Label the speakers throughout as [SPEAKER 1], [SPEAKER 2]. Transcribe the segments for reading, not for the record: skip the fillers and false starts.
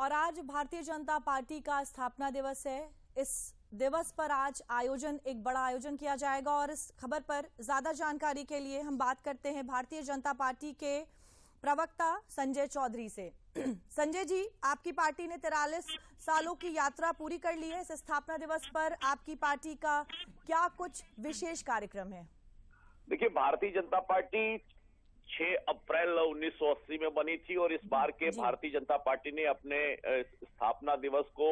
[SPEAKER 1] और आज भारतीय जनता पार्टी का स्थापना दिवस है। इस दिवस पर आज एक बड़ा आयोजन किया जाएगा और इस खबर पर ज्यादा जानकारी के लिए हम बात करते हैं भारतीय जनता पार्टी के प्रवक्ता संजय चौधरी से। संजय जी, आपकी पार्टी ने 43 सालों की यात्रा पूरी कर ली है। इस स्थापना दिवस पर आपकी पार्टी का क्या कुछ विशेष कार्यक्रम है?
[SPEAKER 2] देखिए, भारतीय जनता पार्टी 6 अप्रैल 1980 में बनी थी और इस बार के भारतीय जनता पार्टी ने अपने स्थापना दिवस को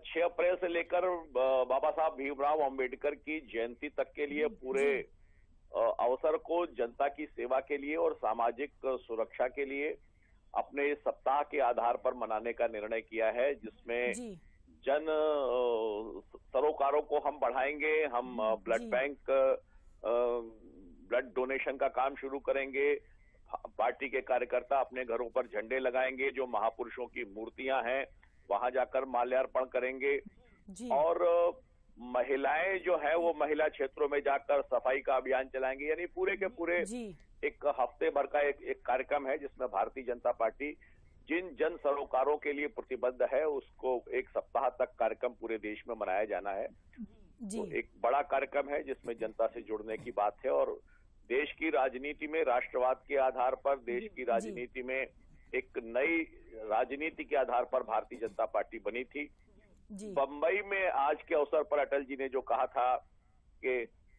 [SPEAKER 2] 6 अप्रैल से लेकर बाबा साहब भीमराव अंबेडकर की जयंती तक के लिए पूरे अवसर को जनता की सेवा के लिए और सामाजिक सुरक्षा के लिए अपने इस सप्ताह के आधार पर मनाने का निर्णय किया है, जिसमें जन सरोकारों को हम बढ़ाएंगे। हम ब्लड बैंक ब्लड डोनेशन का काम शुरू करेंगे। पार्टी के कार्यकर्ता अपने घरों पर झंडे लगाएंगे, जो महापुरुषों की मूर्तियां हैं वहां जाकर माल्यार्पण करेंगे और महिलाएं जो है वो महिला क्षेत्रों में जाकर सफाई का अभियान चलाएंगे। यानी पूरे के पूरे एक हफ्ते भर का एक कार्यक्रम है, जिसमें भारतीय जनता पार्टी जिन जन सरोकारों के लिए प्रतिबद्ध है उसको एक सप्ताह तक कार्यक्रम पूरे देश में मनाया जाना है। तो एक बड़ा कार्यक्रम है जिसमें जनता से जुड़ने की बात है और देश की राजनीति में राष्ट्रवाद के आधार पर, देश की राजनीति में एक नई राजनीति के आधार पर भारतीय जनता पार्टी बनी थी। बंबई में आज के अवसर पर अटल जी ने जो कहा था कि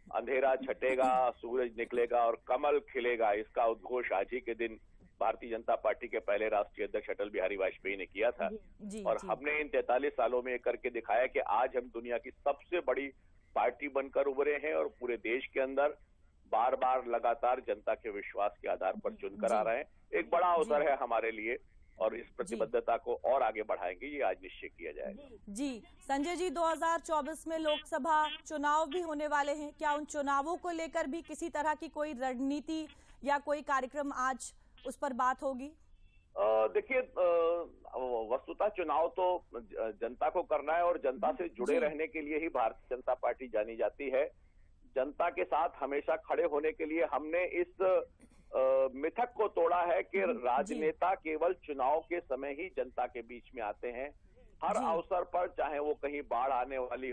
[SPEAKER 2] अंधेरा छटेगा, सूरज निकलेगा और कमल खिलेगा, इसका उद्घोष आज ही के दिन भारतीय जनता पार्टी के पहले राष्ट्रीय अध्यक्ष अटल बिहारी वाजपेयी ने किया था। और हमने इन 43 सालों में करके दिखाया कि आज हम दुनिया की सबसे बड़ी पार्टी बनकर उभरे हैं और पूरे देश के अंदर बार बार लगातार जनता के विश्वास के आधार पर चुनकर आ रहे हैं। एक बड़ा अवसर है हमारे लिए और इस प्रतिबद्धता को और आगे बढ़ाएंगे, ये आज निश्चय किया जाएगा।
[SPEAKER 1] जी संजय जी, 2024 में लोकसभा चुनाव भी होने वाले हैं। क्या उन चुनावों को लेकर भी किसी तरह की कोई रणनीति या कोई कार्यक्रम आज उस पर बात होगी?
[SPEAKER 2] देखिए, वस्तुतः चुनाव तो जनता को करना है और जनता से जुड़े रहने के लिए ही भारतीय जनता पार्टी जानी जाती है। जनता के साथ हमेशा खड़े होने के लिए हमने इस मिथक को तोड़ा है कि राजनेता केवल चुनाव के समय ही जनता के बीच में आते हैं। हर अवसर पर, चाहे वो कहीं बाढ़ आने वाली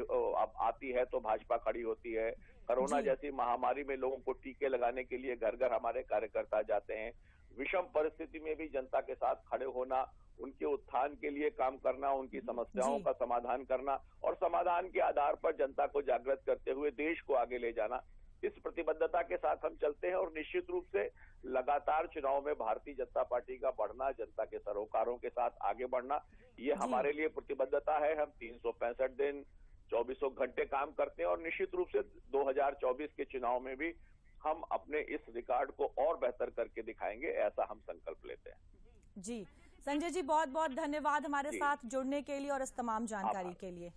[SPEAKER 2] आती है तो भाजपा खड़ी होती है। कोरोना जैसी महामारी में लोगों को टीके लगाने के लिए घर घर हमारे कार्यकर्ता जाते हैं। विषम परिस्थिति में भी जनता के साथ खड़े होना, उनके उत्थान के लिए काम करना, उनकी समस्याओं का समाधान करना और समाधान के आधार पर जनता को जागृत करते हुए देश को आगे ले जाना, इस प्रतिबद्धता के साथ हम चलते हैं। और निश्चित रूप से लगातार चुनाव में भारतीय जनता पार्टी का बढ़ना, जनता के सरोकारों के साथ आगे बढ़ना, ये हमारे लिए प्रतिबद्धता है। हम 365 दिन 24 घंटे काम करते हैं और निश्चित रूप से 2024 के चुनाव में भी हम अपने इस रिकॉर्ड को और बेहतर करके दिखाएंगे, ऐसा हम संकल्प लेते हैं।
[SPEAKER 1] जी संजय जी, बहुत बहुत धन्यवाद हमारे साथ जुड़ने के लिए और इस तमाम जानकारी के लिए।